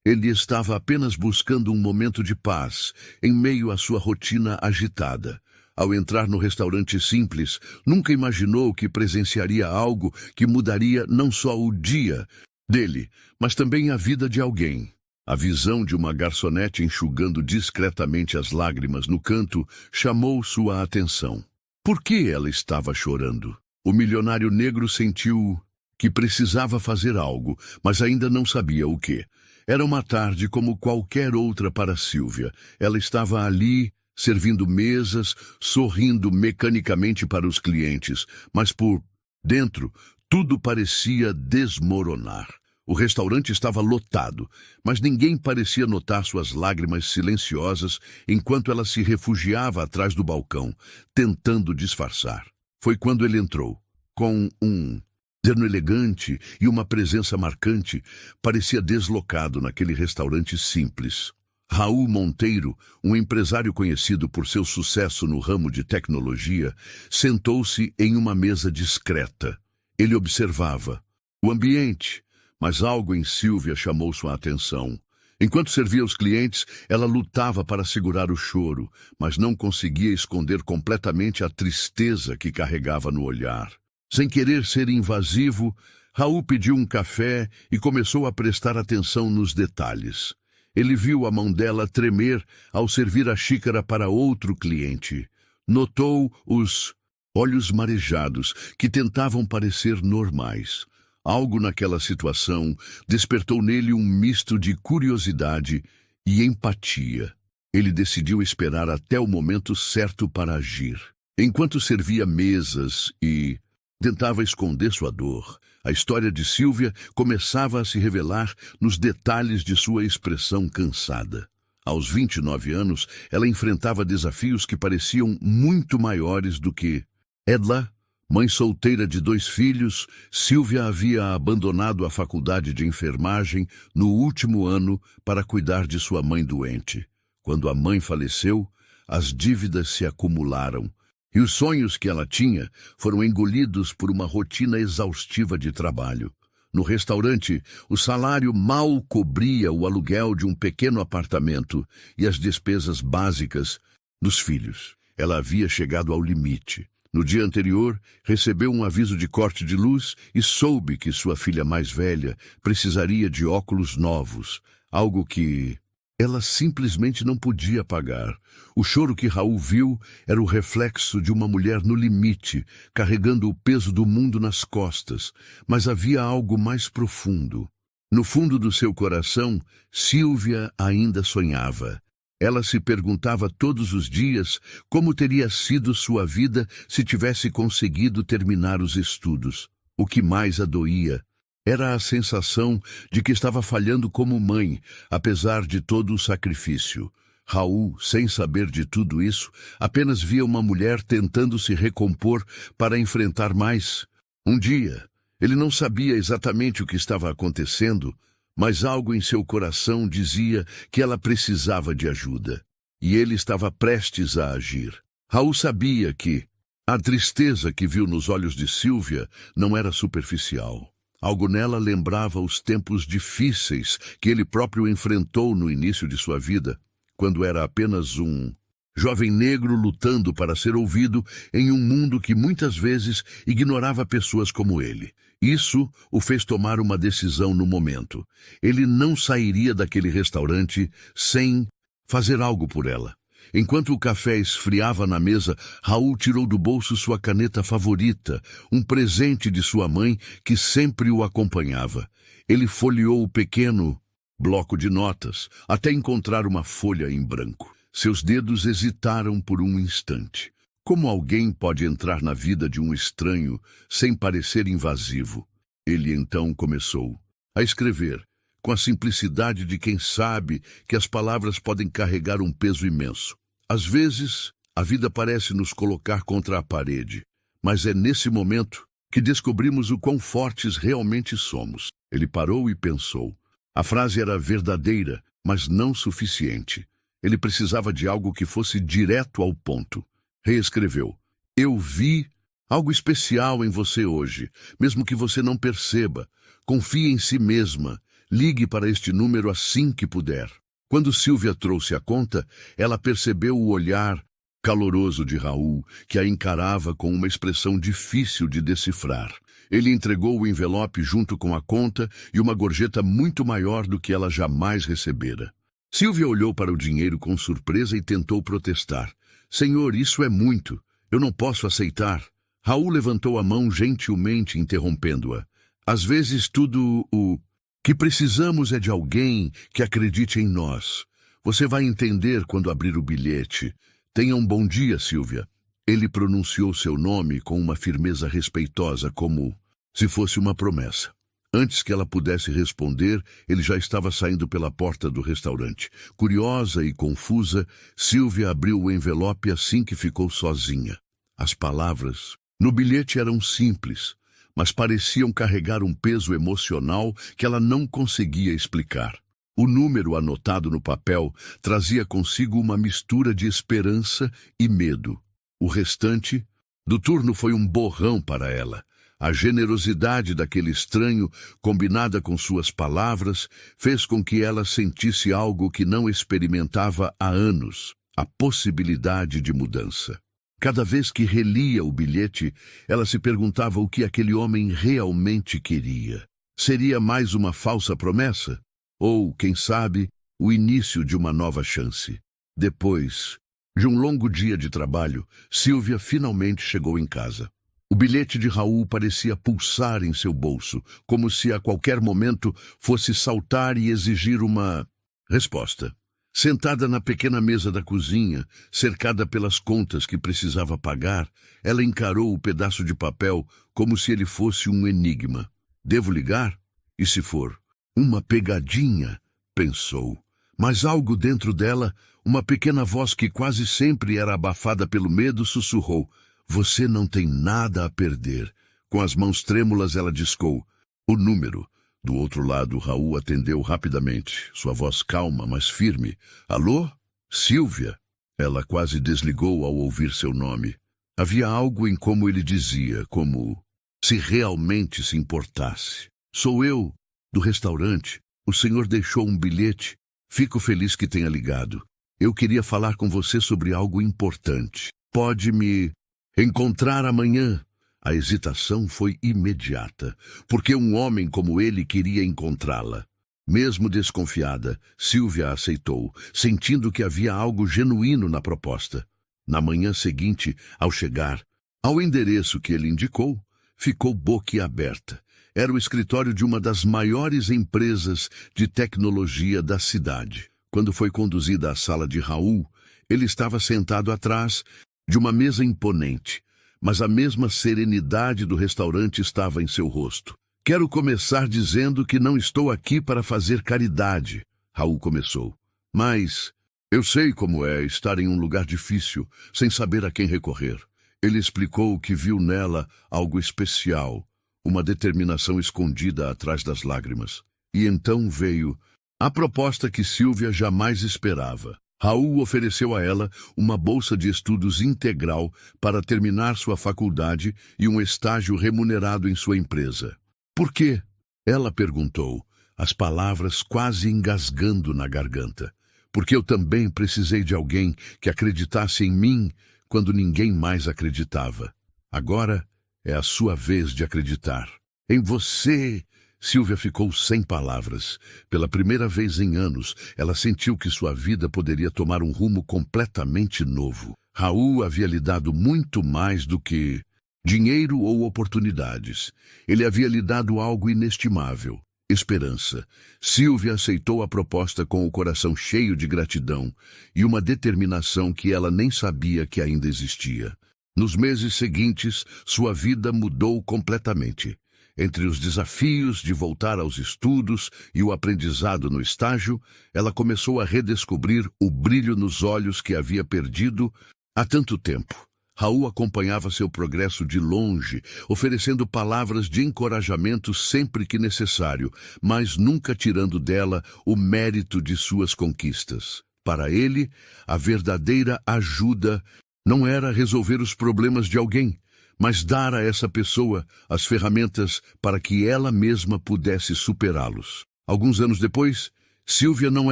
Ele estava apenas buscando um momento de paz, em meio à sua rotina agitada. Ao entrar no restaurante simples, nunca imaginou que presenciaria algo que mudaria não só o dia dele, mas também a vida de alguém. A visão de uma garçonete enxugando discretamente as lágrimas no canto chamou sua atenção. Por que ela estava chorando? O milionário negro sentiu que precisava fazer algo, mas ainda não sabia o quê. Era uma tarde como qualquer outra para Sylvia. Ela estava ali, servindo mesas, sorrindo mecanicamente para os clientes, mas por dentro tudo parecia desmoronar. O restaurante estava lotado, mas ninguém parecia notar suas lágrimas silenciosas enquanto ela se refugiava atrás do balcão, tentando disfarçar. Foi quando ele entrou, com um terno elegante e uma presença marcante, parecia deslocado naquele restaurante simples. Raul Monteiro, um empresário conhecido por seu sucesso no ramo de tecnologia, sentou-se em uma mesa discreta. Ele observava o ambiente, mas algo em Sylvia chamou sua atenção. Enquanto servia os clientes, ela lutava para segurar o choro, mas não conseguia esconder completamente a tristeza que carregava no olhar. Sem querer ser invasivo, Raul pediu um café e começou a prestar atenção nos detalhes. Ele viu a mão dela tremer ao servir a xícara para outro cliente. Notou os olhos marejados que tentavam parecer normais. Algo naquela situação despertou nele um misto de curiosidade e empatia. Ele decidiu esperar até o momento certo para agir. Enquanto servia mesas e tentava esconder sua dor, a história de Sylvia começava a se revelar nos detalhes de sua expressão cansada. Aos 29 anos, ela enfrentava desafios que pareciam muito maiores do que Edla. Mãe solteira de 2 filhos, Sylvia havia abandonado a faculdade de enfermagem no último ano para cuidar de sua mãe doente. Quando a mãe faleceu, as dívidas se acumularam e os sonhos que ela tinha foram engolidos por uma rotina exaustiva de trabalho. No restaurante, o salário mal cobria o aluguel de um pequeno apartamento e as despesas básicas dos filhos. Ela havia chegado ao limite. No dia anterior, recebeu um aviso de corte de luz e soube que sua filha mais velha precisaria de óculos novos, algo que ela simplesmente não podia pagar. O choro que Raul viu era o reflexo de uma mulher no limite, carregando o peso do mundo nas costas, mas havia algo mais profundo. No fundo do seu coração, Sylvia ainda sonhava. Ela se perguntava todos os dias como teria sido sua vida se tivesse conseguido terminar os estudos. O que mais a doía era a sensação de que estava falhando como mãe, apesar de todo o sacrifício. Raul, sem saber de tudo isso, apenas via uma mulher tentando se recompor para enfrentar mais. Um dia, ele não sabia exatamente o que estava acontecendo, mas algo em seu coração dizia que ela precisava de ajuda, e ele estava prestes a agir. Raul sabia que a tristeza que viu nos olhos de Sylvia não era superficial. Algo nela lembrava os tempos difíceis que ele próprio enfrentou no início de sua vida, quando era apenas um jovem negro lutando para ser ouvido em um mundo que muitas vezes ignorava pessoas como ele. Isso o fez tomar uma decisão no momento. Ele não sairia daquele restaurante sem fazer algo por ela. Enquanto o café esfriava na mesa, Raul tirou do bolso sua caneta favorita, um presente de sua mãe que sempre o acompanhava. Ele folheou o pequeno bloco de notas até encontrar uma folha em branco. Seus dedos hesitaram por um instante. Como alguém pode entrar na vida de um estranho sem parecer invasivo? Ele então começou a escrever, com a simplicidade de quem sabe que as palavras podem carregar um peso imenso. Às vezes, a vida parece nos colocar contra a parede, mas é nesse momento que descobrimos o quão fortes realmente somos. Ele parou e pensou. A frase era verdadeira, mas não suficiente. Ele precisava de algo que fosse direto ao ponto. Reescreveu. Eu vi algo especial em você hoje, mesmo que você não perceba. Confie em si mesma. Ligue para este número assim que puder. Quando Silvia trouxe a conta, ela percebeu o olhar caloroso de Raul, que a encarava com uma expressão difícil de decifrar. Ele entregou o envelope junto com a conta e uma gorjeta muito maior do que ela jamais recebera. Silvia olhou para o dinheiro com surpresa e tentou protestar. Senhor, isso é muito. Eu não posso aceitar. Raul levantou a mão gentilmente, interrompendo-a. Às vezes tudo o que precisamos é de alguém que acredite em nós. Você vai entender quando abrir o bilhete. Tenha um bom dia, Silvia. Ele pronunciou seu nome com uma firmeza respeitosa, como se fosse uma promessa. Antes que ela pudesse responder, ele já estava saindo pela porta do restaurante. Curiosa e confusa, Silvia abriu o envelope assim que ficou sozinha. As palavras no bilhete eram simples, mas pareciam carregar um peso emocional que ela não conseguia explicar. O número anotado no papel trazia consigo uma mistura de esperança e medo. O restante do turno foi um borrão para ela. A generosidade daquele estranho, combinada com suas palavras, fez com que ela sentisse algo que não experimentava há anos, a possibilidade de mudança. Cada vez que relia o bilhete, ela se perguntava o que aquele homem realmente queria. Seria mais uma falsa promessa? Ou, quem sabe, o início de uma nova chance? Depois de um longo dia de trabalho, Silvia finalmente chegou em casa. O bilhete de Raul parecia pulsar em seu bolso, como se a qualquer momento fosse saltar e exigir uma resposta. Sentada na pequena mesa da cozinha, cercada pelas contas que precisava pagar, ela encarou o pedaço de papel como se ele fosse um enigma. Devo ligar? E se for uma pegadinha? Pensou. Mas algo dentro dela, uma pequena voz que quase sempre era abafada pelo medo, sussurrou. Você não tem nada a perder. Com as mãos trêmulas, ela discou o número. Do outro lado, Raul atendeu rapidamente, sua voz calma, mas firme. Alô? Silvia? Ela quase desligou ao ouvir seu nome. Havia algo em como ele dizia, como se realmente se importasse. Sou eu, do restaurante. O senhor deixou um bilhete. Fico feliz que tenha ligado. Eu queria falar com você sobre algo importante. Pode me encontrar amanhã? A hesitação foi imediata, porque um homem como ele queria encontrá-la. Mesmo desconfiada, Silvia aceitou, sentindo que havia algo genuíno na proposta. Na manhã seguinte, ao chegar ao endereço que ele indicou, ficou boquiaberta. Era o escritório de uma das maiores empresas de tecnologia da cidade. Quando foi conduzida à sala de Raul, ele estava sentado atrás de uma mesa imponente, mas a mesma serenidade do restaurante estava em seu rosto. Quero começar dizendo que não estou aqui para fazer caridade, Raul começou. Mas eu sei como é estar em um lugar difícil, sem saber a quem recorrer. Ele explicou que viu nela algo especial, uma determinação escondida atrás das lágrimas. E então veio a proposta que Silvia jamais esperava. Raul ofereceu a ela uma bolsa de estudos integral para terminar sua faculdade e um estágio remunerado em sua empresa. Por quê? Ela perguntou, as palavras quase engasgando na garganta. Porque eu também precisei de alguém que acreditasse em mim quando ninguém mais acreditava. Agora é a sua vez de acreditar. Em você! Silvia ficou sem palavras. Pela primeira vez em anos, ela sentiu que sua vida poderia tomar um rumo completamente novo. Raul havia lhe dado muito mais do que dinheiro ou oportunidades. Ele havia lhe dado algo inestimável, esperança. Silvia aceitou a proposta com o coração cheio de gratidão e uma determinação que ela nem sabia que ainda existia. Nos meses seguintes, sua vida mudou completamente. Entre os desafios de voltar aos estudos e o aprendizado no estágio, ela começou a redescobrir o brilho nos olhos que havia perdido há tanto tempo. Raul acompanhava seu progresso de longe, oferecendo palavras de encorajamento sempre que necessário, mas nunca tirando dela o mérito de suas conquistas. Para ele, a verdadeira ajuda não era resolver os problemas de alguém, mas dar a essa pessoa as ferramentas para que ela mesma pudesse superá-los. Alguns anos depois, Silvia não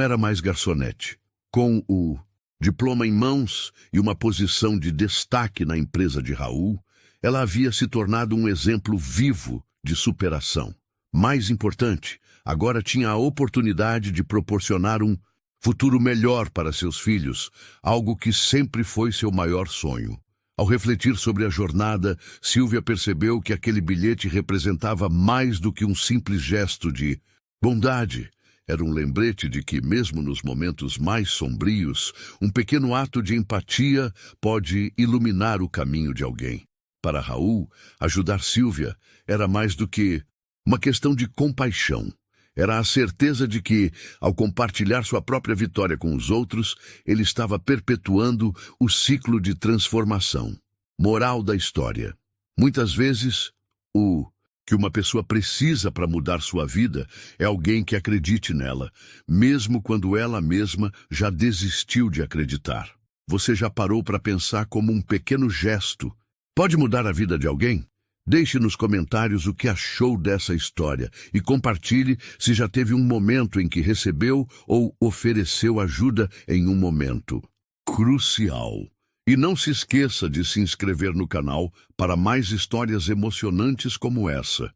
era mais garçonete. Com o diploma em mãos e uma posição de destaque na empresa de Raul, ela havia se tornado um exemplo vivo de superação. Mais importante, agora tinha a oportunidade de proporcionar um futuro melhor para seus filhos, algo que sempre foi seu maior sonho. Ao refletir sobre a jornada, Silvia percebeu que aquele bilhete representava mais do que um simples gesto de bondade. Era um lembrete de que, mesmo nos momentos mais sombrios, um pequeno ato de empatia pode iluminar o caminho de alguém. Para Raul, ajudar Silvia era mais do que uma questão de compaixão. Era a certeza de que, ao compartilhar sua própria vitória com os outros, ele estava perpetuando o ciclo de transformação. Moral da história. Muitas vezes, o que uma pessoa precisa para mudar sua vida é alguém que acredite nela, mesmo quando ela mesma já desistiu de acreditar. Você já parou para pensar como um pequeno gesto pode mudar a vida de alguém? Deixe nos comentários o que achou dessa história e compartilhe se já teve um momento em que recebeu ou ofereceu ajuda em um momento crucial. E não se esqueça de se inscrever no canal para mais histórias emocionantes como essa.